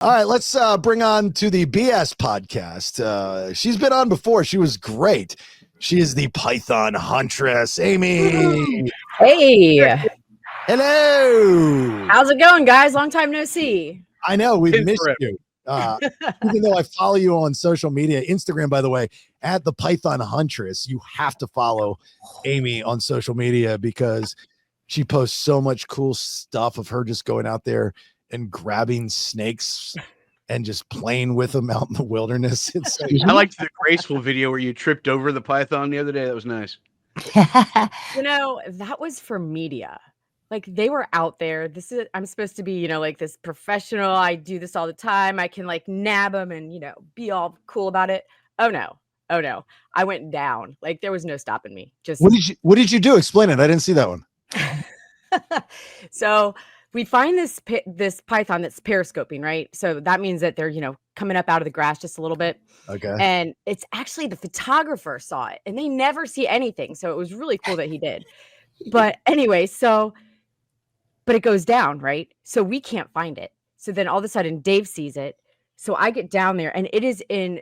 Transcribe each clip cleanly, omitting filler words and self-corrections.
All right, let's bring on to the BS podcast. She's been on before. She was great. She is the Python Huntress, Amy. Hey, Hello. how's it going, guys? Long time no see. I know we've missed you. Even though I follow you on social media, Instagram, by the way, at the Python Huntress, you have to follow Amy on social media because she posts so much cool stuff of her just going out there and grabbing snakes and just playing with them out in the wilderness. I liked the graceful video where you tripped over the python the other day. That was nice. You know, that was for media. Like they were out there. I'm supposed to be, you know, like this professional. I do this all the time. I can like nab them and, you know, be all cool about it. Oh no. I went down. Like there was no stopping me. Just what did you do? Explain it. I didn't see that one. So we find this python that's periscoping, right? So that means that they're, you know, coming up out of the grass just a little bit. Okay. And it's actually the photographer saw it and they never see anything. So it was really cool that he did. But anyway, but it goes down, right? So we can't find it. So then all of a sudden Dave sees it. So I get down there and it is in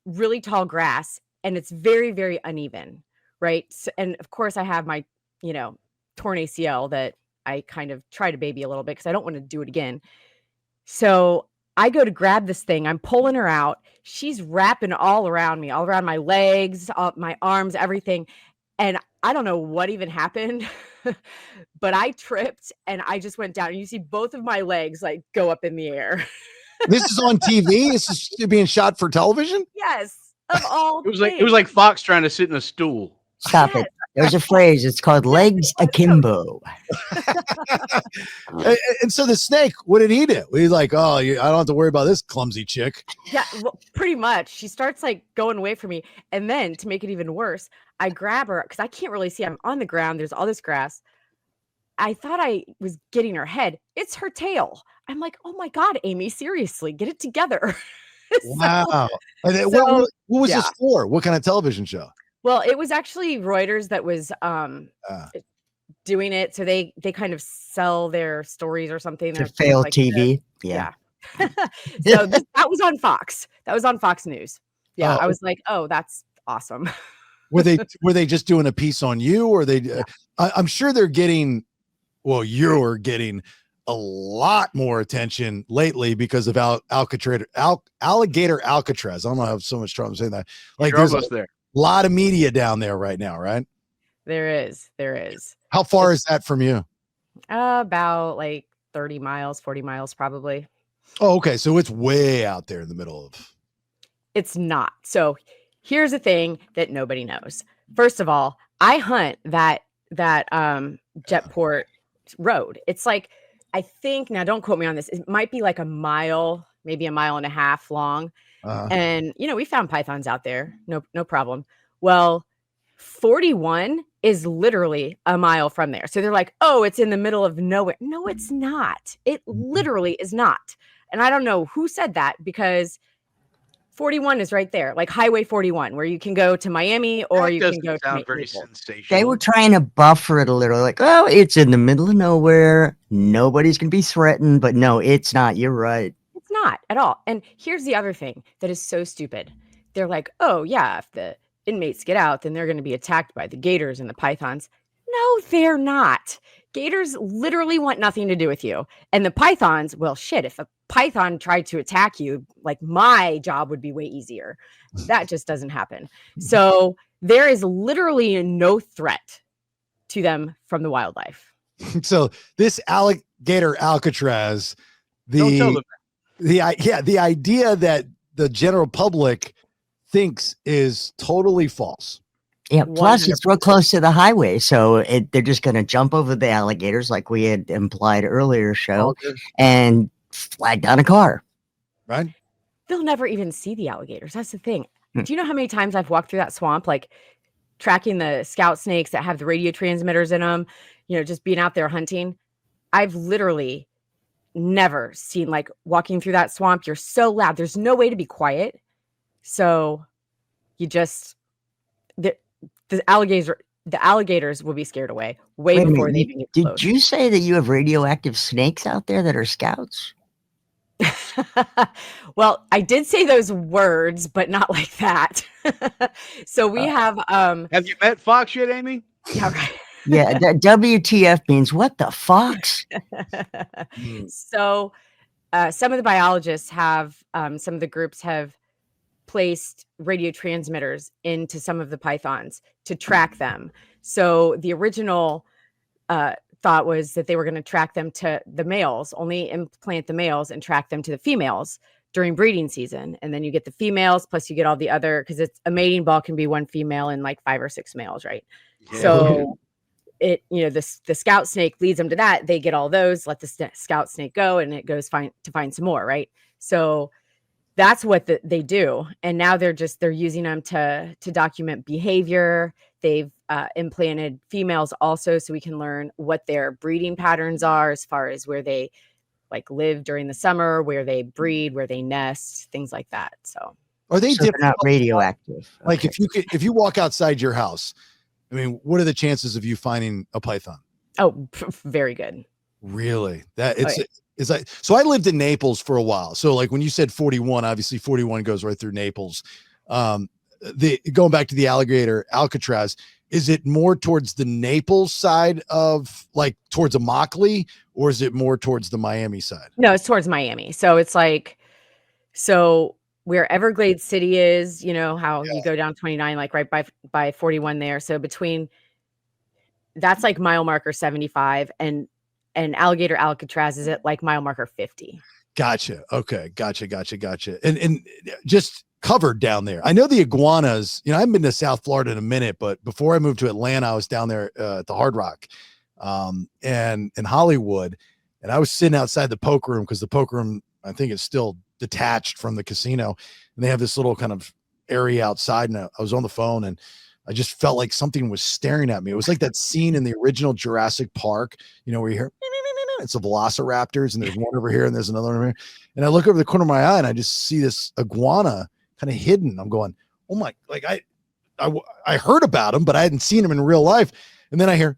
really tall grass and it's very, very uneven, right? So, and of course I have my, you know, torn ACL that I kind of try to baby a little bit because I don't want to do it again. So I go to grab this thing. I'm pulling her out. She's wrapping all around me, all around my legs, my arms, everything. And I don't know what even happened, but I tripped and I just went down. And you see both of my legs like go up in the air. This is on TV. This is being shot for television. Yes, of all. It was like Fox trying to sit in a stool. Stop it. There's a phrase. It's called legs akimbo. And so the snake, what did he do? He's like, oh, I don't have to worry about this clumsy chick. Yeah, well, pretty much. She starts like going away from me. And then to make it even worse, I grab her because I can't really see. I'm on the ground. There's all this grass. I thought I was getting her head. It's her tail. I'm like, oh my God, Amy, seriously, get it together. Wow. What was this for? What kind of television show? Well, it was actually Reuters that was doing it. So they kind of sell their stories or something. To fail like TV. Yeah. So that was on Fox. That was on Fox News. Yeah. I was like, oh, that's awesome. Were they just doing a piece on you or they I'm sure they're getting, well, you're getting a lot more attention lately because of Alligator Alcatraz. I don't know how so much trouble saying that. Like You're almost there. A lot of media down there right now, right? There is. How far is that from you? About like 30 miles, 40 miles probably. Oh, okay. So it's way out there in the middle of. It's not. So here's the thing that nobody knows. First of all, I hunt that Jetport road. It's like, I think, now don't quote me on this, it might be like a mile, maybe a mile and a half long. And, you know, we found pythons out there. No problem. Well, 41 is literally a mile from there. So they're like, oh, it's in the middle of nowhere. No, it's not. It literally is not. And I don't know who said that because 41 is right there, like Highway 41, where you can go to Miami or you can go to very sensational. They were trying to buffer it a little, like, oh, it's in the middle of nowhere. Nobody's going to be threatened. But no, it's not. You're right. It's not at all. And here's the other thing that is so stupid. They're like, oh, yeah, if the inmates get out, then they're going to be attacked by the gators and the pythons. No, they're not. Gators literally want nothing to do with you. And the pythons, well, shit, if a python tried to attack you, like my job would be way easier. That just doesn't happen. So there is literally no threat to them from the wildlife. So this Alligator Alcatraz, Don't tell them. the idea that the general public thinks is totally false. Yeah. Plus, it's real close to the highway, so they're just going to jump over the alligators, like we had implied earlier show, and flag down a car. Right? They'll never even see the alligators. That's the thing. Do you know how many times I've walked through that swamp, like tracking the scout snakes that have the radio transmitters in them? You know, just being out there hunting. I've literally never seen, like, walking through that swamp. You're so loud. There's no way to be quiet. So you just the alligators will be scared away before they even get close. Did you say that you have radioactive snakes out there that are scouts? Well, I did say those words, but not like that. So we have Have you met Fox yet, Amy? yeah, right. Yeah, WTF means what the fox? So some of the biologists have some of the groups have placed radio transmitters into some of the pythons to track them. So the original thought was that they were going to track them to the males, only implant the males and track them to the females during breeding season. And then you get the females, plus you get all the other, because it's a mating ball can be one female and like 5 or 6 males, right? Yeah. So it, the scout snake leads them to that. They get all those, let the scout snake go, and it goes to find some more, right? So that's what they do. And now they're using them to document behavior. They've implanted females also, so we can learn what their breeding patterns are as far as where they like live during the summer, where they breed, where they nest, things like that. So Are they They're not radioactive? Like if you walk outside your house, I mean, what are the chances of you finding a python? Oh, very good. Really? Is that so? I lived in Naples for a while. So like when you said 41, obviously 41 goes right through Naples. Going back to the Alligator Alcatraz, is it more towards the Naples side of like towards Immokalee, or is it more towards the Miami side? No, it's towards Miami. So it's like, so where Everglades City is, how you go down 29, like right by 41 there. So that's like mile marker 75, and Alligator Alcatraz is at like mile marker 50. Gotcha. Okay. Gotcha. And just covered down there. I know the iguanas, I haven't been to South Florida in a minute, but before I moved to Atlanta, I was down there at the Hard Rock and in Hollywood. And I was sitting outside the poker room because the poker room, I think, is still detached from the casino. And they have this little kind of area outside. And I was on the phone and I just felt like something was staring at me. It was like that scene in the original Jurassic Park, where you hear, it's the velociraptors and there's one over here and there's another one over here. And I look over the corner of my eye and I just see this iguana kind of hidden. I'm going, oh my, like I heard about him, but I hadn't seen him in real life. And then I hear,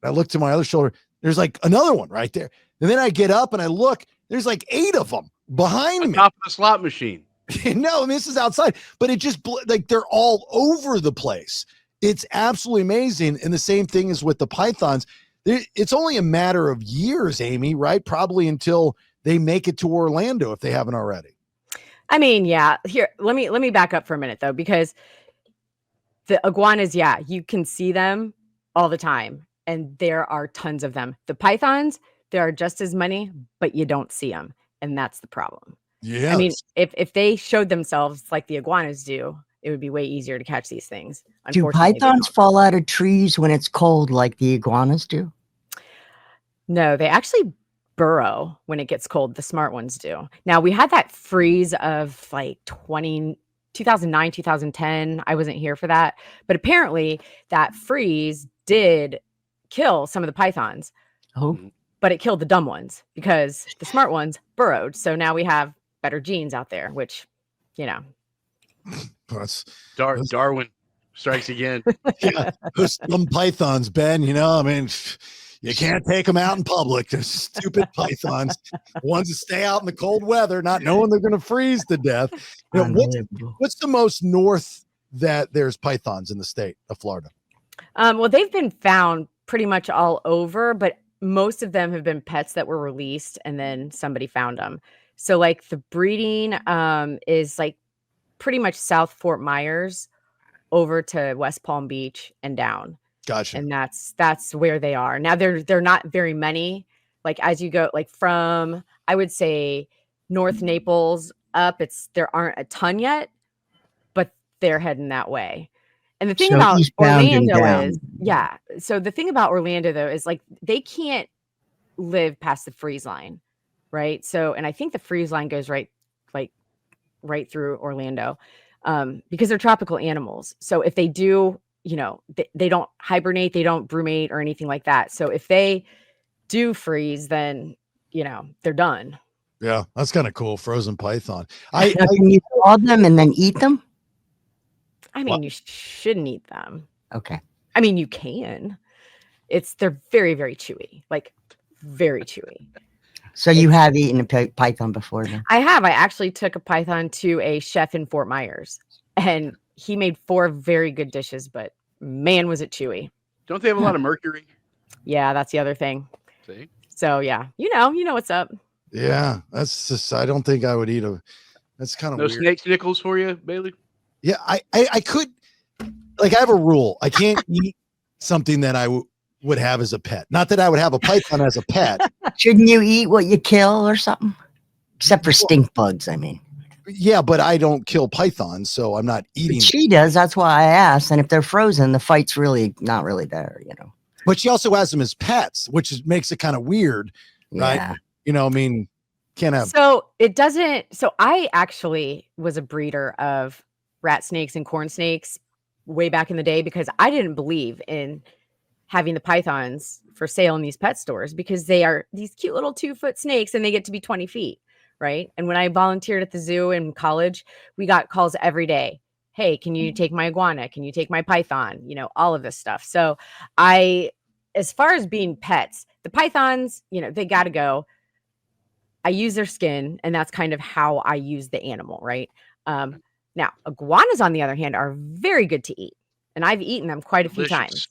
I look to my other shoulder, there's like another one right there. And then I get up and I look, there's like 8 of them behind me. Top of the slot machine. No, this is outside, but it just like they're all over the place. It's absolutely amazing. And the same thing is with the pythons. It's only a matter of years, Amy, right? Probably until they make it to Orlando if they haven't already. I mean, yeah. Here, let me back up for a minute though, because the iguanas, yeah, you can see them all the time, and there are tons of them. The pythons, there are just as many, but you don't see them, and that's the problem. Yeah. I mean, if they showed themselves like the iguanas do, it would be way easier to catch these things. Do pythons fall out of trees when it's cold like the iguanas do? No, they actually burrow when it gets cold. The smart ones do. Now, we had that freeze of like 2009, 2010. I wasn't here for that. But apparently that freeze did kill some of the pythons. Oh. But it killed the dumb ones because the smart ones burrowed. So now we have better genes out there, which, Darwin strikes again. Yeah, those dumb pythons, Ben, I mean, you can't take them out in public. They're stupid pythons. Ones that stay out in the cold weather, not knowing they're going to freeze to death. What's the most north that there's pythons in the state of Florida? Well, they've been found pretty much all over, but most of them have been pets that were released and then somebody found them. So like the breeding is like pretty much South Fort Myers over to West Palm Beach and down. Gotcha. And that's where they are. Now they're not very many. Like as you go like from, I would say, North Naples up, there aren't a ton yet, but they're heading that way. And the thing about Orlando is, so the thing about Orlando though is like they can't live past the freeze line, right? So, and I think the freeze line goes right through Orlando, because they're tropical animals. So if they do, they don't hibernate, they don't brumate or anything like that. So if they do freeze, then they're done. Yeah, that's kind of cool. Frozen python. Can you thaw them and then eat them? I mean, you shouldn't eat them. Okay. I mean, you can. They're very, very chewy, like very chewy. So you have eaten a python before then? I have. I actually took a python to a chef in Fort Myers, and he made 4 very good dishes, but man, was it chewy. Don't they have a lot of mercury? Yeah, that's the other thing. See? So yeah, you know what's up. Yeah, that's just. I don't think I would eat a. That's kind of No weird. snakes nickels for you, Bailey? Yeah, I could. Like, I have a rule. I can't eat something that I would have as a pet. Not that I would have a python as a pet. Shouldn't you eat what you kill or something? Except for stink bugs, I mean. Yeah, but I don't kill pythons, so I'm not eating. But she does. That's why I asked. And if they're frozen, the fight's really not really there, you know. But she also has them as pets, which makes it kind of weird, right? Yeah. You know, I mean, can't have. So it doesn't. So I actually was a breeder of rat snakes and corn snakes way back in the day because I didn't believe in having the pythons for sale in these pet stores because they are these cute little 2-foot snakes and they get to be 20 feet. Right. And when I volunteered at the zoo in college, we got calls every day. Hey, can you take my iguana? Can you take my python? You know, all of this stuff. So as far as being pets, the pythons, you know, they got to go. I use their skin, and that's kind of how I use the animal, right? Now, iguanas, on the other hand, are very good to eat, and I've eaten them quite a few times.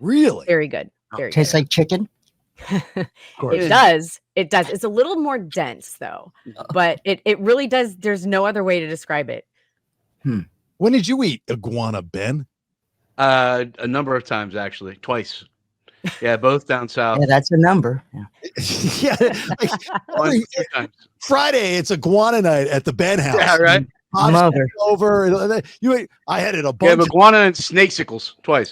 Really? Very good. Very Tastes good. like chicken? It does. It does. It's a little more dense, though, but it really does. There's no other way to describe it. When did you eat iguana, Ben? A number of times, actually. Twice. Yeah, both down south. Yeah, that's a number. Yeah. Yeah, like, Two times. Friday, it's iguana night at the Ben house. Yeah, right. Mother. Over. You ate, I had it a Yeah, bunch. iguana and snakesicles twice.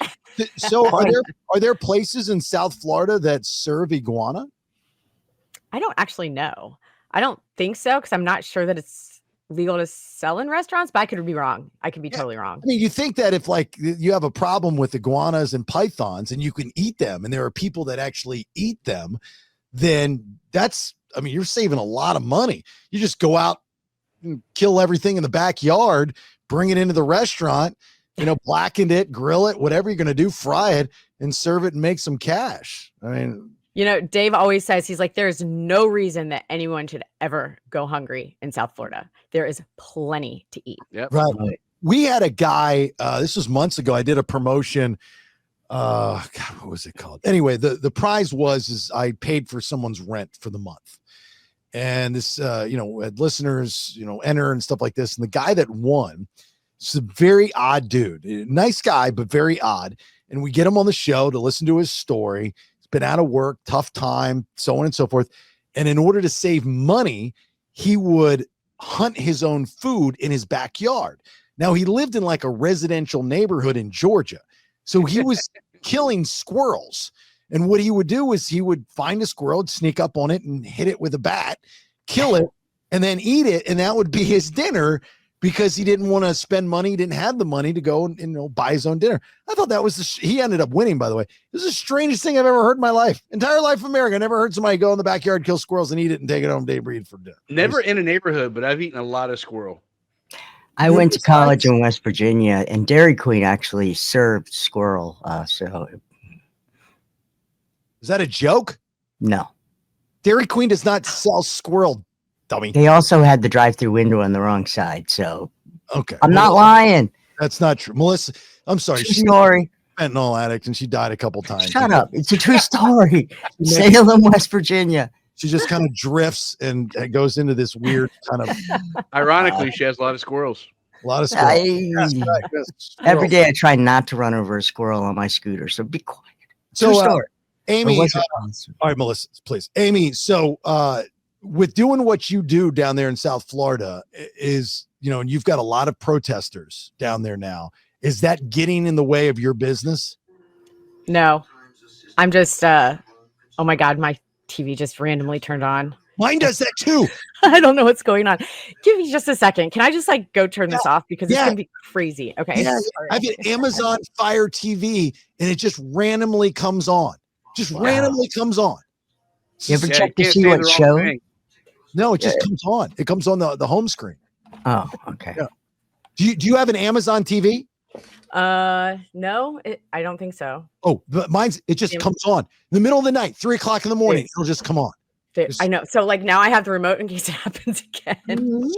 So are there places in South Florida that serve iguana? I don't actually know. I don't think so because I'm not sure that it's legal to sell in restaurants, but I could be wrong. I could be totally wrong. I mean, you think that if like you have a problem with iguanas and pythons and you can eat them and there are people that actually eat them, then that's, I mean, you're saving a lot of money. You just go out and kill everything in the backyard, bring it into the restaurant, you know, blackened it, grill it, whatever you're going to do, fry it and serve it and make some cash. I mean, You know, Dave always says, he's like, there's no reason that anyone should ever go hungry in South Florida. There is plenty to eat. Yep. right. We had a guy, this was months ago. I did a promotion. God, what was it called? Anyway, the prize was I paid for someone's rent for the month. And this, you know, had listeners, you know, enter and stuff like this. And the guy that won, it's a very odd dude, nice guy, but very odd. And we get him on the show to listen to his story. He's been out of work, tough time, so on and so forth. And in order to save money, he would hunt his own food in his backyard. Now, he lived in like a residential neighborhood in Georgia. So he was killing squirrels. And what he would do is he would find a squirrel, sneak up on it and hit it with a bat, kill it, and then eat it. And that would be his dinner because he didn't want to spend money. He didn't have the money to go and, you know, buy his own dinner. I thought that was he ended up winning, by the way. This is the strangest thing I've ever heard in my life. Entire life of America. I never heard somebody go in the backyard, kill squirrels and eat it and take it home to breed for dinner. Never in a neighborhood, but I've eaten a lot of squirrel. I went to college in West Virginia, and Dairy Queen actually served squirrel. So Is that a joke? no. Dairy Queen does not sell squirrel, dummy. They also had the drive-through window on the wrong side. So Okay. I'm not lying. That's not true. Melissa, I'm sorry. True She's story. a fentanyl addict and she died a couple times. Shut up. It's a true story. Salem, West Virginia. She just kind of drifts and goes into this weird kind of Ironically, she has a lot of squirrels. a lot of squirrels. Yes, right, yes, Every squirrels. day I try not to run over a squirrel on my scooter. So be quiet. So, True story. Amy, Or was it? all right, Melissa, please. Amy, so with doing what you do down there in South Florida is, you know, and you've got a lot of protesters down there now. Is that getting in the way of your business? No, I'm just, oh my God, my TV just randomly turned on. Mine does that too. I don't know what's going on. Give me just a second. Can I just like go turn this off because it's yeah. going to be crazy. Okay. Yeah, Sorry. I've got Amazon Fire TV and it just randomly comes on. Just randomly comes on. You ever Yeah, check to can't see say what the wrong show? thing. No, it just comes on. It comes on the home screen. Oh, okay. Yeah. Do you have an Amazon TV? No, I don't think so. Oh, but mine's it just Yeah. comes on in the middle of the night, 3:00 in the morning. Yes. It'll just come on. I know. So like now I have the remote in case it happens again.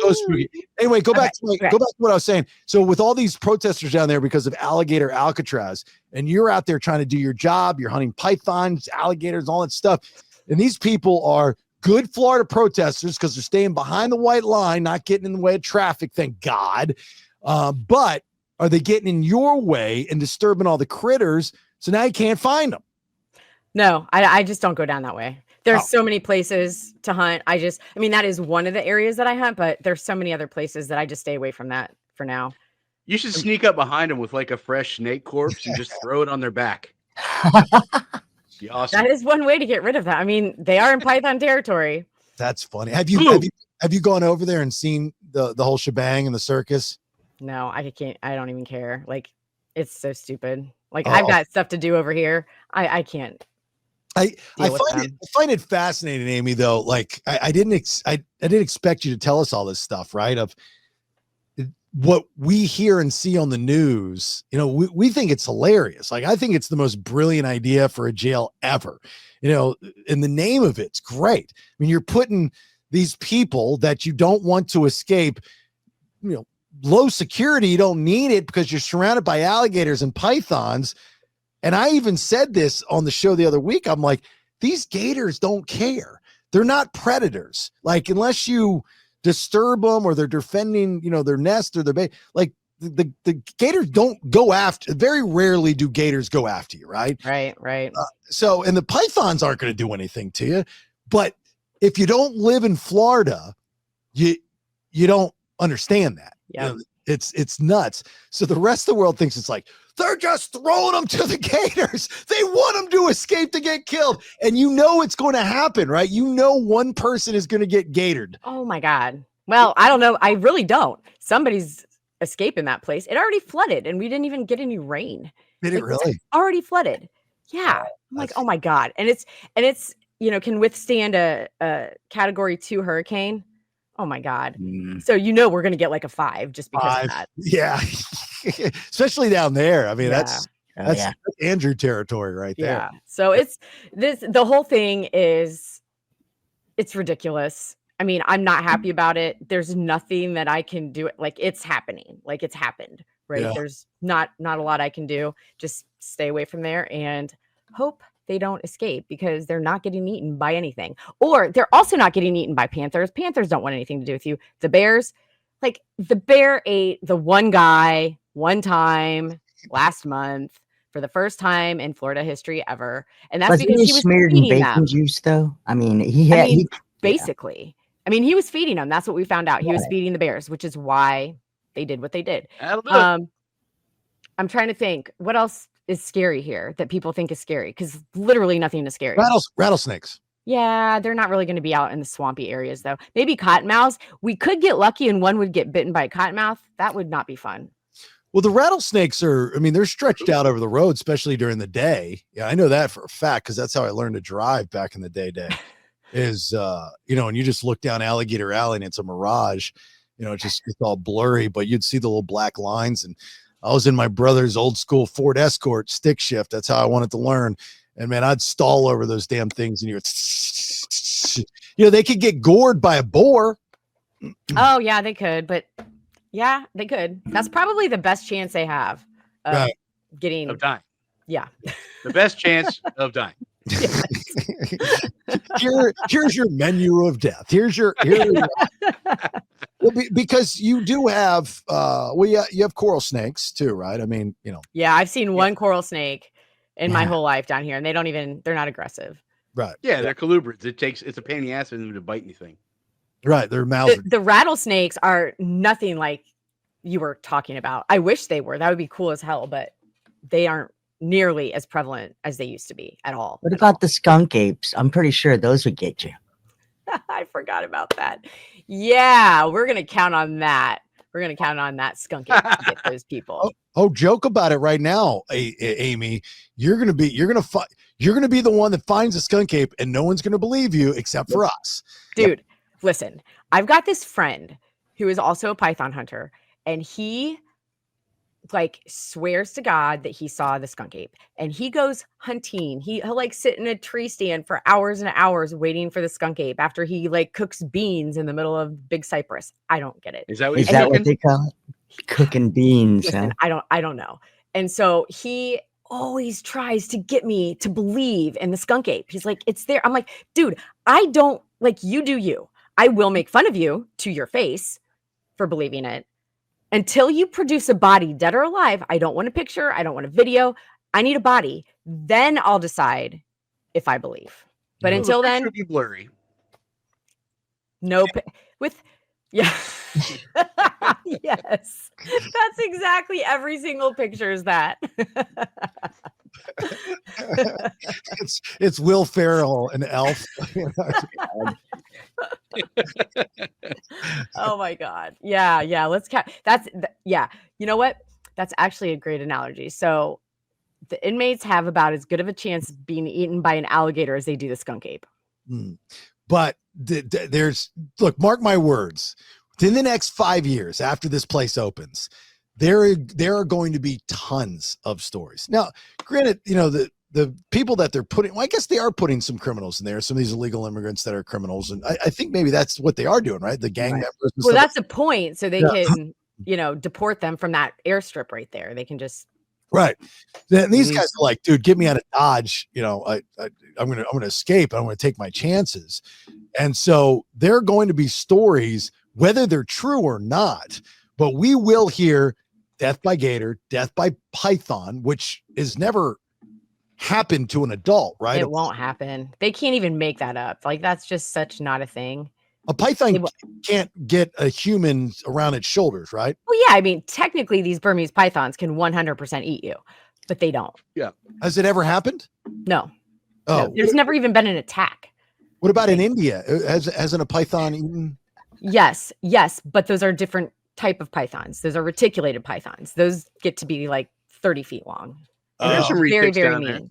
So spooky. Anyway, go back to what I was saying. So with all these protesters down there because of Alligator Alcatraz, and you're out there trying to do your job, you're hunting pythons, alligators, all that stuff. And these people are good Florida protesters because they're staying behind the white line, not getting in the way of traffic, thank God. But are they getting in your way and disturbing all the critters? So now you can't find them. No, I just don't go down that way. There's so many places to hunt. I mean, that is one of the areas that I hunt, but there's so many other places that I just stay away from that for now. You should sneak up behind them with like a fresh snake corpse and just throw it on their back. Be awesome. That is one way to get rid of that. I mean, they are in python territory. That's funny. Have you gone over there and seen the whole shebang in the circus? No, I can't. I don't even care. Like, it's so stupid. Like, I've got stuff to do over here. I can't. I find it fascinating, Amy, though. Like I didn't expect you to tell us all this stuff, right? Of what we hear and see on the news. You know, we think it's hilarious. Like, I think it's the most brilliant idea for a jail ever. You know, and the name of it's great. I mean, you're putting these people that you don't want to escape, you know, low security. You don't need it because you're surrounded by alligators and pythons. And I even said this on the show the other week. I'm like, these gators don't care. They're not predators. Like, unless you disturb them or they're defending, you know, their nest or their bait, like the gators don't go after. Very rarely do gators go after you, right? Right. So, and the pythons aren't going to do anything to you. But if you don't live in Florida, you don't understand that. Yeah. You know, it's nuts. So the rest of the world thinks it's like, they're just throwing them to the gators. They want them to escape to get killed. And you know it's going to happen, right? You know one person is going to get gatored. Oh, my God. Well, I don't know. I really don't. Somebody's escaping that place. It already flooded, and we didn't even get any rain. Did it really? Already flooded. Yeah. I'm like, oh, my God. And it's you know, can withstand a Category 2 hurricane. Oh, my God. So, you know, we're going to get like a 5 just because of that. Yeah. Especially down there. I mean, that's yeah. Andrew territory right there. Yeah. So the whole thing is, it's ridiculous. I mean, I'm not happy about it. There's nothing that I can do. Like, it's happening. Like, it's happened, right? Yeah. There's not a lot I can do. Just stay away from there and hope they don't escape, because they're not getting eaten by anything. Or they're also not getting eaten by panthers. Panthers don't want anything to do with you. The bears, like, the bear ate the one guy one time last month for the first time in Florida history ever. And that's because he was smeared in feeding bacon them. juice, though. I mean, basically. I mean, he was feeding them. That's what we found out. He was feeding the bears, which is why they did what they did. I'm trying to think what else is scary here that people think is scary, because literally nothing is scary. Rattlesnakes. Yeah, they're not really going to be out in the swampy areas, though. Maybe cottonmouths. We could get lucky and one would get bitten by a cottonmouth. That would not be fun. Well, the rattlesnakes are, I mean, they're stretched out over the road, especially during the day. Yeah, I know that for a fact, because that's how I learned to drive back in the day. Is, you know, and you just look down Alligator Alley and it's a mirage. You know, it's all blurry, but you'd see the little black lines. And I was in my brother's old school Ford Escort stick shift. That's how I wanted to learn. And man, I'd stall over those damn things, and you know, they could get gored by a boar. Oh yeah, they could, but yeah, they could. That's probably the best chance they have of of dying. Yeah, the best chance of dying. Here's your menu of death. Because you do have you have coral snakes too, right? I mean, you know. Yeah, I've seen one coral snake in my whole life down here, and they're not aggressive. Right. Yeah, they're colubrids. It's a pain in the ass for them to bite anything. Right. Their mouths. The rattlesnakes are nothing like you were talking about. I wish they were. That would be cool as hell, but they aren't nearly as prevalent as they used to be at all. What about the skunk apes? I'm pretty sure those would get you. I forgot about that. Yeah, we're going to count on that. We're going to count on that skunk ape to get those people. Oh, joke about it right now, Amy. You're going to be the one that finds a skunk ape, and no one's going to believe you except for us. Dude, listen, I've got this friend who is also a python hunter, and he like swears to God that he saw the skunk ape, and he goes hunting. He'll like sit in a tree stand for hours and hours waiting for the skunk ape after he like cooks beans in the middle of big cypress. I don't get it. Is that what, Is that what they call it? Cooking beans? Listen, Huh? I don't know. And so he always tries to get me to believe in the skunk ape. He's like, it's there. I'm like, dude, I don't like, you do you. I will make fun of you to your face for believing it. Until you produce a body, dead or alive, I don't want a picture. I don't want a video. I need a body. Then I'll decide if I believe. But until then, be blurry. Nope. With yeah. Yes. That's exactly every single picture is that. It's Will Ferrell and Elf. Oh my God. Yeah. Let's yeah. You know what? That's actually a great analogy. So the inmates have about as good of a chance of being eaten by an alligator as they do the skunk ape. But there's, look, mark my words, within the next 5 years after this place opens, there are going to be tons of stories. Now, granted, the people that they're putting, well, I guess they are putting some criminals in there, some of these illegal immigrants that are criminals. And I think maybe that's what they are doing, right? The gang members. Well, that's the point. So they can, deport them from that airstrip right there. They can just. Right. Then these guys are like, dude, get me out of Dodge. I'm going to escape. I'm going to take my chances. And so there are going to be stories, whether they're true or not, but we will hear death by gator, death by python, which is never happened to an adult, right? It won't happen. They can't even make that up. Like, that's just such not a thing. A python can't get a human around its shoulders, right? Well, yeah. I mean, technically, these Burmese pythons can 100% eat you, but they don't. Yeah. Has it ever happened? No. Oh, no. There's never even been an attack. What about in India? Hasn't a python eaten? Yes, but those are different type of pythons. Those are reticulated pythons. Those get to be like 30 feet long. There's some very, retics very down mean. there.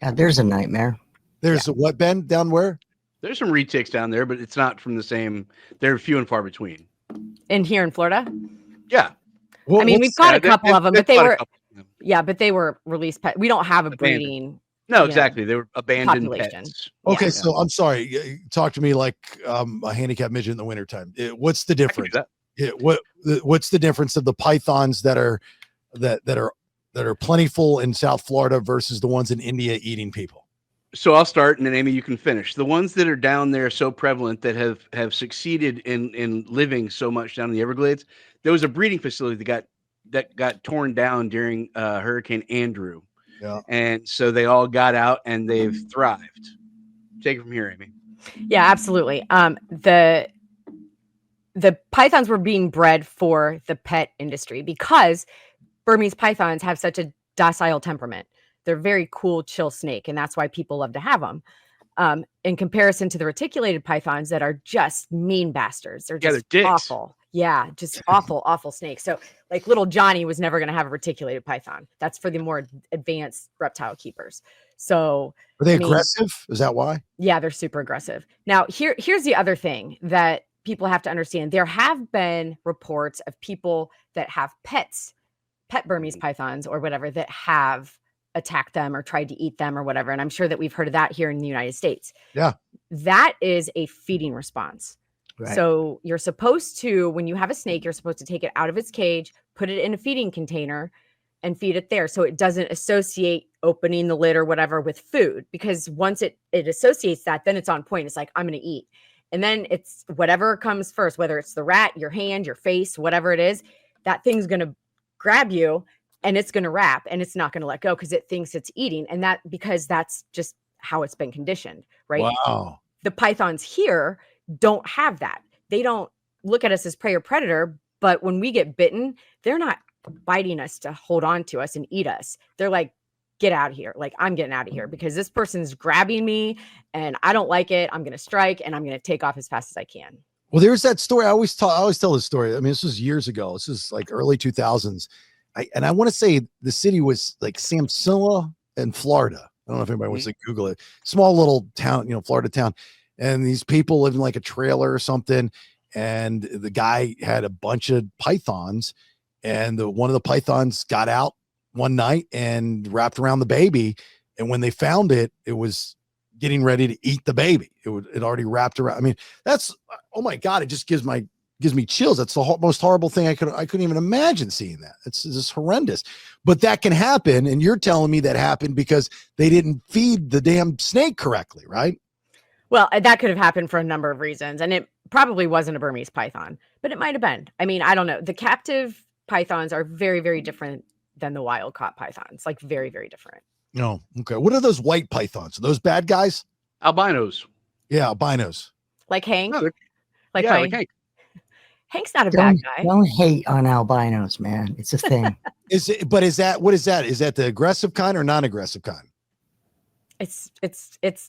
Yeah, there's a nightmare. There's a what, Ben? Down where? There's some retics down there, but it's not from the same. They're few and far between. In here in Florida? Yeah. I mean, we've got a couple of them, but they were. Yeah, but they were released. We don't have a breeding. No, exactly. They were abandoned population. pets. Okay, Yeah. so I'm sorry. Talk to me like a handicapped midget in the wintertime. What's the difference? What's the difference of the pythons that are plentiful in South Florida versus the ones in India eating people? So I'll start, and then Amy, you can finish. The ones that are down there so prevalent that have succeeded in living so much down in the Everglades. There was a breeding facility that got torn down during Hurricane Andrew. Yeah. And so they all got out and they've thrived. Take it from here, Amy. Yeah, absolutely. The pythons were being bred for the pet industry because Burmese pythons have such a docile temperament. They're very cool, chill snake, and that's why people love to have them. In comparison to the reticulated pythons that are just mean bastards. They're just awful. Yeah, just awful snakes. So like little Johnny was never going to have a reticulated python. That's for the more advanced reptile keepers. So are they aggressive? Is that why? Yeah, they're super aggressive. Now, here's the other thing that people have to understand. There have been reports of people that have pet Burmese pythons or whatever that have attacked them or tried to eat them or whatever. And I'm sure that we've heard of that here in the United States. Yeah. That is a feeding response. Right. So you're supposed to, when you have a snake, you're supposed to take it out of its cage, put it in a feeding container and feed it there. So it doesn't associate opening the lid or whatever with food, because once it associates that, then it's on point. It's like, I'm going to eat. And then it's whatever comes first, whether it's the rat, your hand, your face, whatever it is, that thing's going to grab you and it's going to wrap and it's not going to let go because it thinks it's eating. And because that's just how it's been conditioned, right? Wow. The pythons here don't have that. They don't look at us as prey or predator, but when we get bitten, they're not biting us to hold on to us and eat us. They're like, get out of here. Like, I'm getting out of here because this person's grabbing me and I don't like it. I'm going to strike and I'm going to take off as fast as I can. Well, there's that story. I always tell this story. I mean, this was years ago. This is like early 2000s. I want to say the city was like Samsilla in Florida. I don't know if anybody wants to Google it. Small little town, Florida town. And these people lived in like a trailer or something. And the guy had a bunch of pythons and one of the pythons got out one night and wrapped around the baby. And when they found it, it was getting ready to eat the baby. It already wrapped around. I mean, that's, oh my God, it just gives me chills. That's the most horrible thing I couldn't even imagine seeing that. It's just horrendous. But that can happen, and you're telling me that happened because they didn't feed the damn snake correctly, right? Well, that could have happened for a number of reasons, and it probably wasn't a Burmese python, but it might have been. I mean, I don't know. The captive pythons are very, very different than the wild caught pythons, like very, very different. No. Okay. What are those white pythons? Are those bad guys? Albinos. Yeah, albinos. Like Hank? No, like Hank. Hank's not a bad guy. Don't hate on albinos, man. It's a thing. What is that? Is that the aggressive kind or non-aggressive kind? It's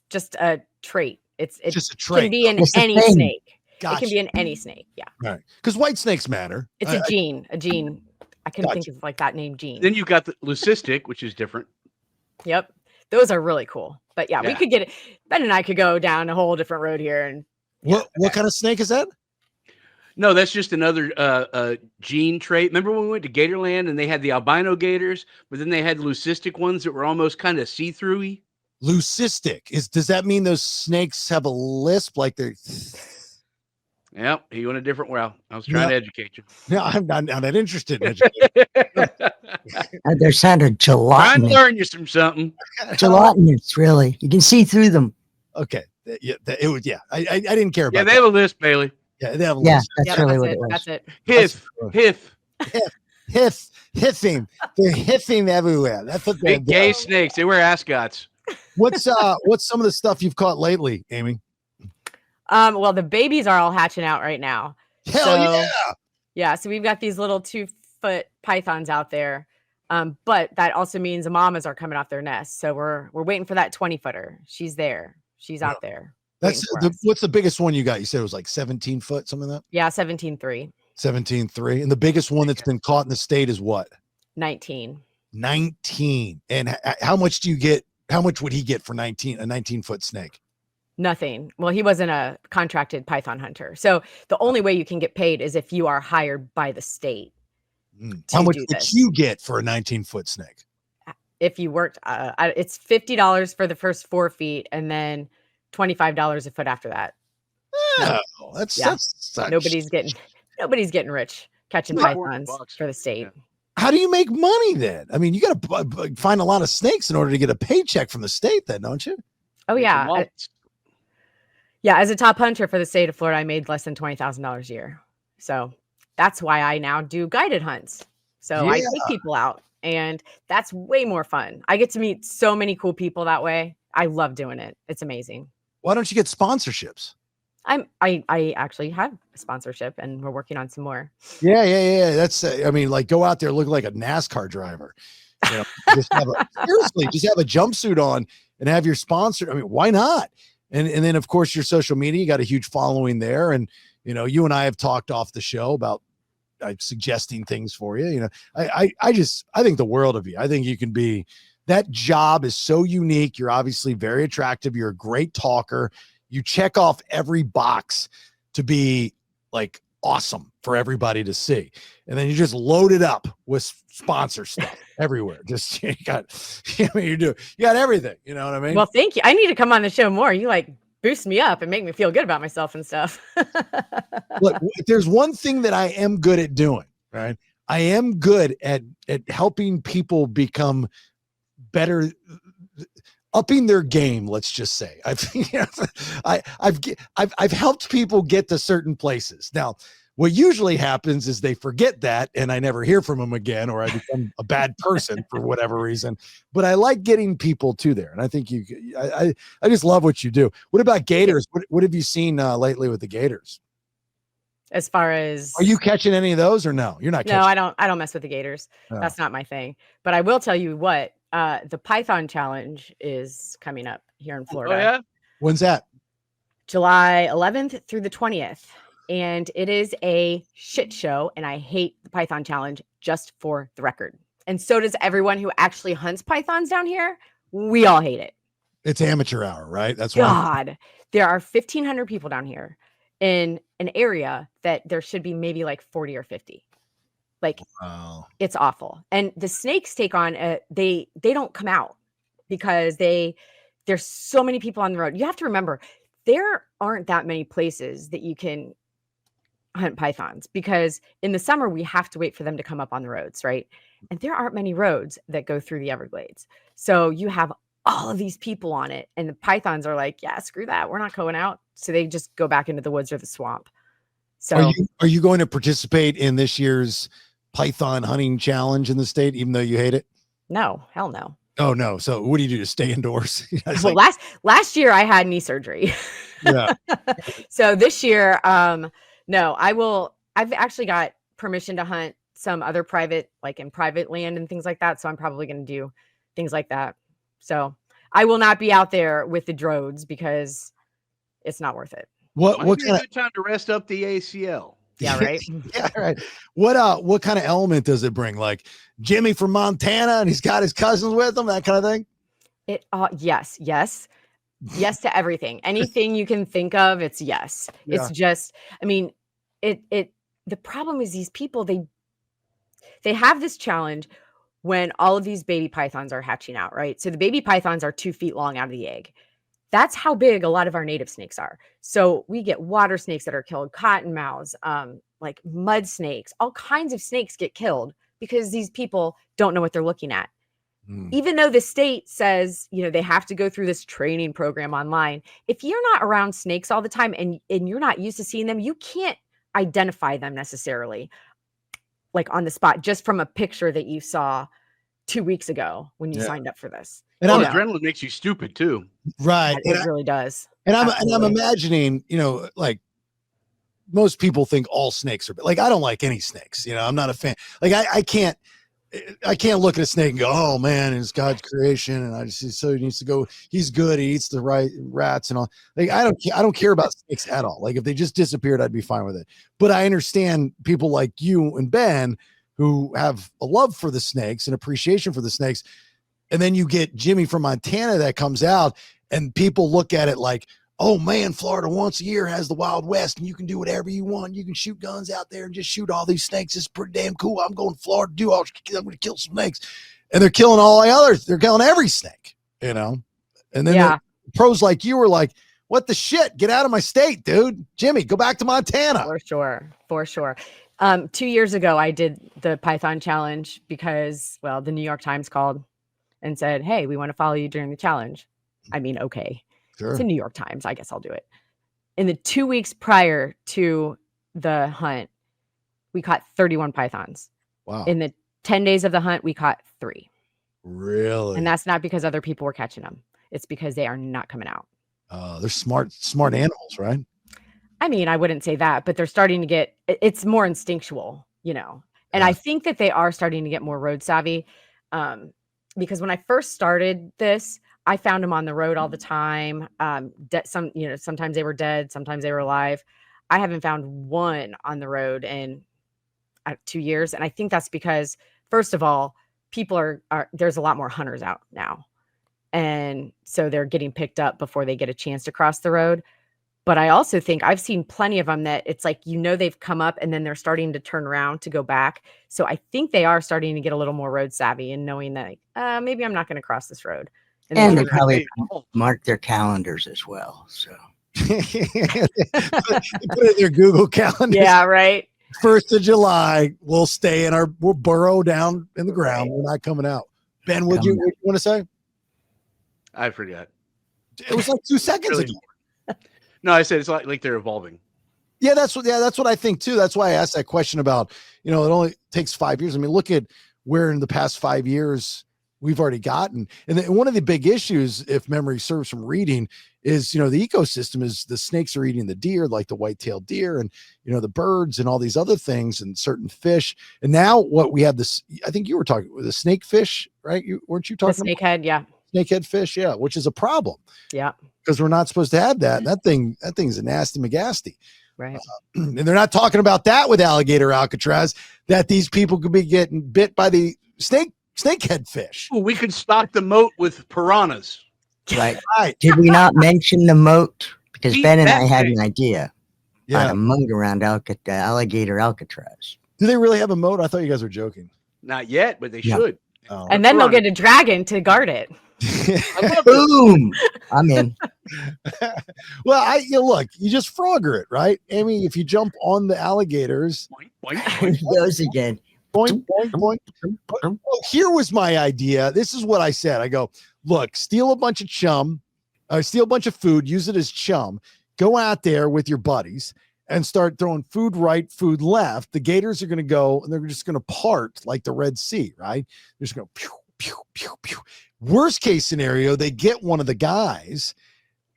just a trait. It's just a trait. Can be in It's a any thing. snake. Gotcha. It can be in any snake. Yeah. Right. Because white snakes matter. It's a gene. I couldn't think of like that name gene. Then you've got the leucistic, which is different. Yep. Those are really cool. But yeah, we Yeah. could get it. Ben and I could go down a whole different road here. And What kind of snake is that? No, that's just another gene trait. Remember when we went to Gatorland and they had the albino gators, but then they had leucistic ones that were almost kind of see-through-y? Leucistic. Does that mean those snakes have a lisp like they're Yep, he went a different route. I was trying to educate you. No, I'm not interested in education. They're sounding Trying to gelatinous. learn you something. Gelatinous, really. You can see through them. Okay. Yeah, it was. Yeah, I didn't care about. Yeah, they have a list, Bailey. Yeah, they have a Yeah, lisp. that's yeah, really what it was. That's it. Hiffing. They're hiffing everywhere. That's what they're Big gay doing. snakes. They wear ascots. What's some of the stuff you've caught lately, Amy? Well, the babies are all hatching out right now. Hell So- yeah! Yeah, so we've got these little 2-foot pythons out there. But that also means the mamas are coming off their nest. So we're waiting for that 20-footer. She's there. She's out there. That's waiting for us. what's the biggest one you got? You said it was like 17 foot, something like that. Yeah, 17.3, 17.3, and the biggest one that's been caught in the state is what? 19. 19. And how much do you get? How much would he get for a 19-foot snake? Nothing. Well, he wasn't a contracted python hunter. So the only way you can get paid is if you are hired by the state. How much do would this. you get for a 19-foot snake? If you worked, it's $50 for the first 4 feet and then $25 a foot after that. Oh, that's such- Nobody's getting rich catching Yeah. pythons $40 for the state. Yeah. How do you make money then? I mean, you got to find a lot of snakes in order to get a paycheck from the state, then, don't you? Oh yeah. Wallets. Yeah, as a top hunter for the state of Florida, I made less than $20,000 a year. So that's why I now do guided hunts. So I Yeah. take people out, and that's way more fun. I get to meet so many cool people that way. I love doing it. It's amazing. Why don't you get sponsorships? I actually have a sponsorship, and we're working on some more. Yeah. That's I mean, like go out there looking like a NASCAR driver. You know, just have a jumpsuit on and have your sponsor. I mean, why not? And then of course your social media, you got a huge following there. And you know, you and I have talked off the show about suggesting things for you. You know, I think the world of you. I think you can be. That job is so unique. You're obviously very attractive. You're a great talker. You check off every box to be like awesome for everybody to see. And then you just load it up with sponsor stuff everywhere. Just you got everything. You know what I mean? Well, thank you. I need to come on the show more. You like boost me up and make me feel good about myself and stuff. Look, if there's one thing that I am good at doing, right? I am good at helping people become better, upping their game. Let's just say I've helped people get to certain places. Now, what usually happens is they forget that, and I never hear from them again, or I become a bad person for whatever reason. But I like getting people to there, and I think I just love what you do. What about gators? What have you seen lately with the gators? As far as, Are you catching any of those, or no? You're not. no, Catching I don't mess with the gators. Oh. That's not my thing. But I will tell you what, the Python Challenge is coming up here in Florida. Oh, yeah? When's that? July 11th through the 20th. And it is a shit show. And I hate the Python Challenge, just for the record. And so does everyone who actually hunts pythons down here. We all hate it. It's amateur hour, right? That's why. God, there are 1,500 people down here in an area that there should be maybe like 40 or 50. Like, Wow. it's awful. And the snakes take on they don't come out because there's so many people on the road. You have to remember, there aren't that many places that you can hunt pythons, because in the summer we have to wait for them to come up on the roads, right? And there aren't many roads that go through the Everglades. So you have all of these people on it, and the pythons are like, yeah, screw that, we're not going out. So they just go back into the woods or the swamp. So Are you going to participate in this year's python hunting challenge in the state, even though you hate it? no, hell no. Oh no. So what do you do to stay indoors? It's Well, like, last year I had knee surgery. yeah. So this year, no, I've actually got permission to hunt some other private, like in private land and things like that. So I'm probably going to do things like that. So I will not be out there with the drones because it's not worth it. Might What be kind a good time to rest up the ACL. Yeah, right. yeah, right. What kind of element does it bring? Like Jimmy from Montana and he's got his cousins with him, that kind of thing? Yes to everything. Anything you can think of, it's yes. Yeah. It's just, I mean, the problem is these people, they have this challenge when all of these baby pythons are hatching out, right? So the baby pythons are 2 feet long out of the egg. That's how big a lot of our native snakes are. So we get water snakes that are killed, cottonmouths, like mud snakes, all kinds of snakes get killed because these people don't know what they're looking at. Even though the state says, they have to go through this training program online, if you're not around snakes all the time and you're not used to seeing them, you can't identify them necessarily, like on the spot, just from a picture that you saw 2 weeks ago when you signed up for this. And Adrenaline makes you stupid too. right. It really does. And I'm imagining, like most people think all snakes are like, I don't like any snakes. I'm not a fan. Like I can't look at a snake and go, oh man, it's God's creation. And so he needs to go, he's good. He eats the right rats and all. Like, I don't care about snakes at all. Like if they just disappeared, I'd be fine with it. But I understand people like you and Ben who have a love for the snakes and appreciation for the snakes. And then you get Jimmy from Montana that comes out and people look at it like, oh man, Florida once a year has the Wild West and you can do whatever you want. You can shoot guns out there and just shoot all these snakes. It's pretty damn cool. I'm going to Florida to do all. I'm going to kill some snakes. And they're killing all the others. They're killing every snake, And then the pros like you were like, what the shit? Get out of my state, dude. Jimmy, go back to Montana. For sure. 2 years ago, I did the Python challenge because, well, the New York Times called and said, hey, we want to follow you during the challenge. I mean, okay. Sure. It's the New York Times. I guess I'll do it. In the 2 weeks prior to the hunt, we caught 31 pythons. Wow. In the 10 days of the hunt, we caught 3. Really? And that's not because other people were catching them. It's because they are not coming out. They're smart animals, right? I mean, I wouldn't say that, but they're starting to get, it's more instinctual, And I think that they are starting to get more road savvy. Because when I first started this, I found them on the road all the time. Sometimes they were dead, sometimes they were alive. I haven't found one on the road in 2 years. And I think that's because, first of all, people are there's a lot more hunters out now. And so they're getting picked up before they get a chance to cross the road. But I also think I've seen plenty of them that it's like, they've come up and then they're starting to turn around to go back. So I think they are starting to get a little more road savvy and knowing that maybe I'm not going to cross this road. And they probably mark their calendars as well. So they put it in their Google calendar. Yeah, right. 1st of July, we'll burrow down in the ground. We're not coming out. Ben, what you want to say? I forgot. It was like 2 seconds ago. No, I said it's like they're evolving. Yeah, that's what I think too. That's why I asked that question about, it only takes 5 years. I mean, look at where in the past 5 years we've already gotten. And then one of the big issues, if memory serves from reading, is, the ecosystem is the snakes are eating the deer, like the white-tailed deer and, the birds and all these other things and certain fish. And now what we have this, I think you were talking with the snake fish, right? Weren't you talking the snakehead? Yeah. Snakehead fish. Yeah. Which is a problem. Yeah. Because we're not supposed to have that. That thing's a nasty McGasty. Right. And they're not talking about that with Alligator Alcatraz, that these people could be getting bit by the snakehead fish. Ooh, we could stock the moat with piranhas. Right. Did we not mention the moat? Because Ben and I had an idea on a moat around Alligator Alcatraz. Do they really have a moat? I thought you guys were joking. Not yet, but they Yeah. should. Oh. And then they'll get a dragon to guard it. I love it. Boom! I'm in. Well, look, you just Frogger it, right? Amy, if you jump on the alligators, Boink, boink, boink. There goes again. boink, boink, boink. Well, here was my idea. This is what I said. I go, look, steal a bunch of steal a bunch of food, use it as chum, go out there with your buddies and start throwing food right, food left. The gators are going to go and they're just going to part like the Red Sea, right? They're just going to pew, pew, pew, pew. Worst case scenario, they get one of the guys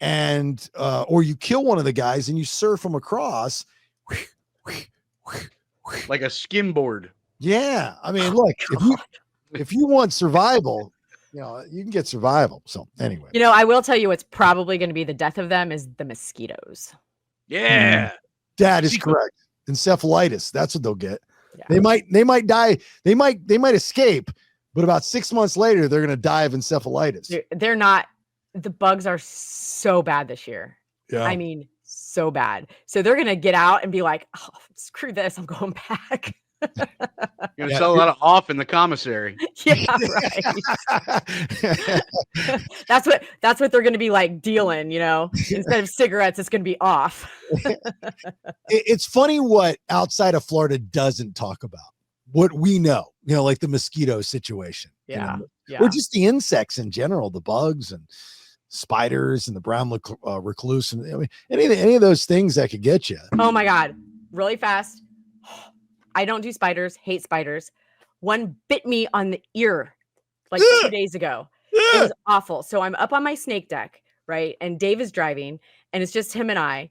and, or you kill one of the guys and you surf them across. Like a skimboard. Yeah. I mean, look, if you want survival, you can get survival. So anyway, I will tell you what's probably going to be the death of them is the mosquitoes. Yeah. that is correct. Encephalitis. That's what they'll get. Yeah. They might die. They might escape, but about 6 months later, they're going to die of encephalitis. They're not, the bugs are so bad this year. Yeah. I mean, so bad. So they're going to get out and be like, oh, screw this. I'm going back. You're gonna sell a lot of off in the commissary. Yeah, right. That's what they're going to be like dealing, instead of cigarettes, it's going to be off. It's funny what outside of Florida doesn't talk about what we know, like the mosquito situation, Yeah. or just the insects in general, the bugs and spiders and the brown recluse. And I mean, any of those things that could get you. Oh my God. Really fast. I don't do spiders, hate spiders. One bit me on the ear like 2 days ago. It was awful. So I'm up on my snake deck, right? And Dave is driving and it's just him and I.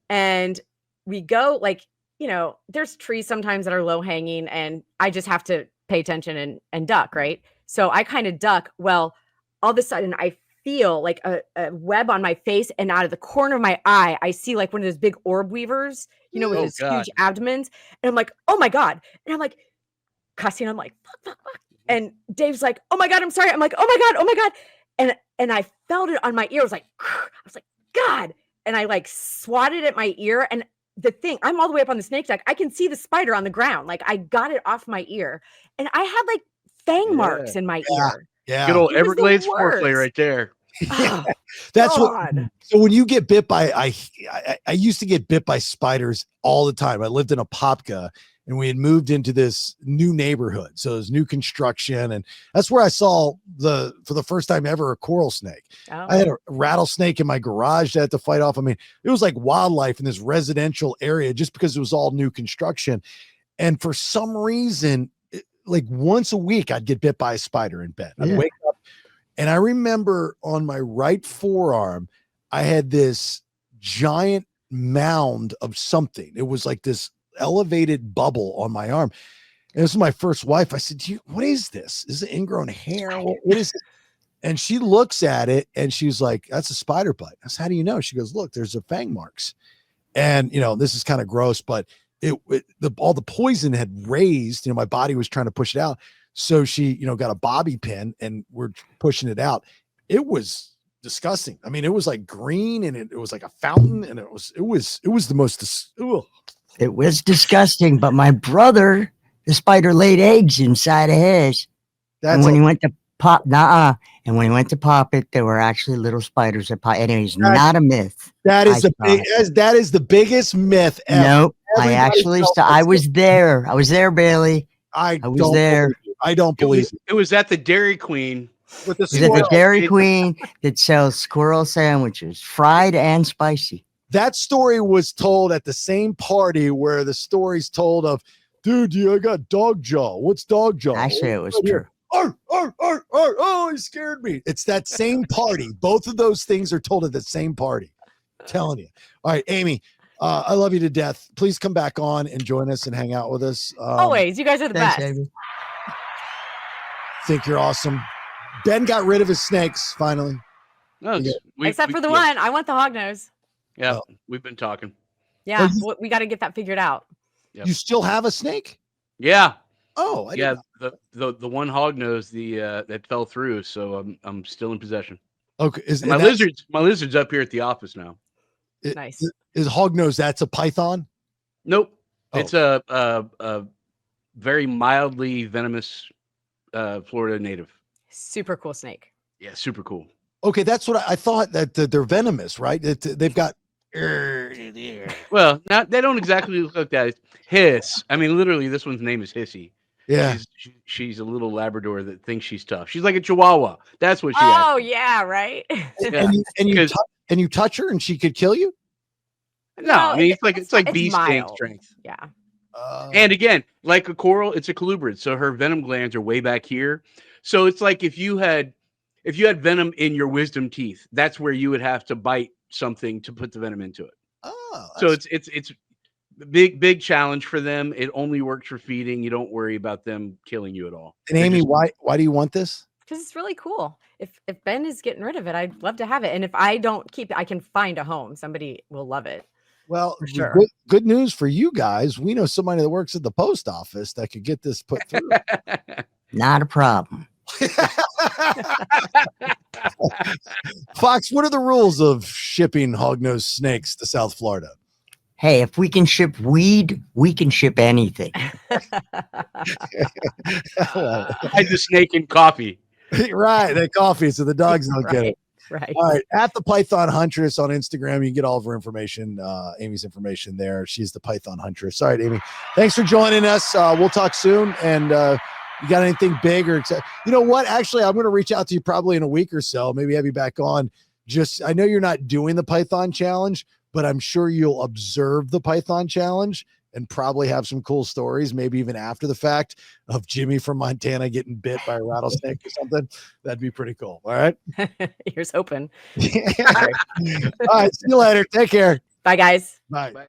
And we go there's trees sometimes that are low hanging and I just have to pay attention and duck, right? So I kind of duck. Well, all of a sudden I feel like a web on my face and out of the corner of my eye, I see like one of those big orb weavers, with those huge abdomens. And I'm like, oh my God. And I'm like cussing. I'm like, fuck. And Dave's like, oh my God, I'm sorry. I'm like, oh my God. And I felt it on my ear. I was like, God. And I like swatted at my ear. And the thing, I'm all the way up on the snake deck. I can see the spider on the ground. Like I got it off my ear and I had like fang marks in my ear. Yeah. Good old Everglades foreplay right there. Oh, That's God. what. So when you get bit by, I used to get bit by spiders all the time. I lived in Apopka and we had moved into this new neighborhood. So there's new construction. And that's where I saw for the first time ever, a coral snake. Oh. I had a rattlesnake in my garage that I had to fight off. I mean, it was like wildlife in this residential area just because it was all new construction. And for some reason, like once a week, I'd get bit by a spider in bed. I'd wake up. And I remember on my right forearm, I had this giant mound of something. It was like this elevated bubble on my arm. And this is my first wife. I said, what is this? Is it ingrown hair? What is it? And she looks at it and she's like, that's a spider bite. I said, how do you know? She goes, look, there's the fang marks. And, this is kind of gross, but all the poison had raised, my body was trying to push it out. So she, got a bobby pin and we're pushing it out. It was disgusting. I mean, it was like green and it was like a fountain and it was the most, It was disgusting, but my brother, the spider laid eggs inside of his. And when he went to pop, and when he went to pop it, there were actually little spiders that pop. Anyways, not a myth. That is the biggest myth ever. Nope. I was there. I was there, Bailey. I was there. I don't believe it was at the Dairy Queen with the it was at the Dairy Queen that sells squirrel sandwiches, fried and spicy. That story was told at the same party where the story's told of, dude, I got dog jaw. What's dog jaw? Actually, it was true. Oh, he scared me. It's that same party. Both of those things are told at the same party. I'm telling you. All right, Amy, I love you to death. Please come back on and join us and hang out with us. Always. You guys are the best. Amy. Think you're awesome. Ben got rid of his snakes finally. No, except for the one. I want the hog nose. Yeah, we've been talking. Yeah, we got to get that figured out. Yep. You still have a snake? Yeah. Oh, the one hog nose that fell through, so I'm still in possession. Okay, my lizard's up here at the office now. Nice. Is hog nose? That's a python? Nope. It's a very mildly venomous Florida native. Super cool snake. Yeah, super cool. Okay, that's what I thought, that they're venomous, right? They've got. Well, not they don't exactly look like that. It's Hiss. I mean, literally, this one's name is Hissy. Yeah. She's a little Labrador that thinks she's tough. She's like a Chihuahua. That's what she is. Oh yeah, right. Yeah. And you touch her and she could kill you? No, I mean it's like bee sting mild. strength. Yeah. And again, like a coral, it's a colubrid, so her venom glands are way back here. So it's like if you had venom in your wisdom teeth, that's where you would have to bite something to put the venom into it. Oh, so it's a big challenge for them. It only works for feeding. You don't worry about them killing you at all. And Amy, why do you want this? Because it's really cool. If Ben is getting rid of it, I'd love to have it. And if I don't keep it, I can find a home. Somebody will love it. Well, for sure. Good news for you guys. We know somebody that works at the post office that could get this put through. Not a problem. Fox, what are the rules of shipping hognose snakes to South Florida? Hey, if we can ship weed, we can ship anything. Hide the snake in coffee. Right, that coffee, so the dogs don't get it. Right. All right, at the Python Huntress on Instagram, you can get all of her information, Amy's information there. She's the Python Huntress. All right, Amy, thanks for joining us. We'll talk soon. And you got anything big or you know what? Actually, I'm going to reach out to you probably in a week or so. Maybe have you back on. I know you're not doing the Python challenge, but I'm sure you'll observe the Python challenge and probably have some cool stories, maybe even after the fact, of Jimmy from Montana getting bit by a rattlesnake or something. That'd be pretty cool. All right. Here's hoping. All right. See you later. Take care. Bye, guys. Bye.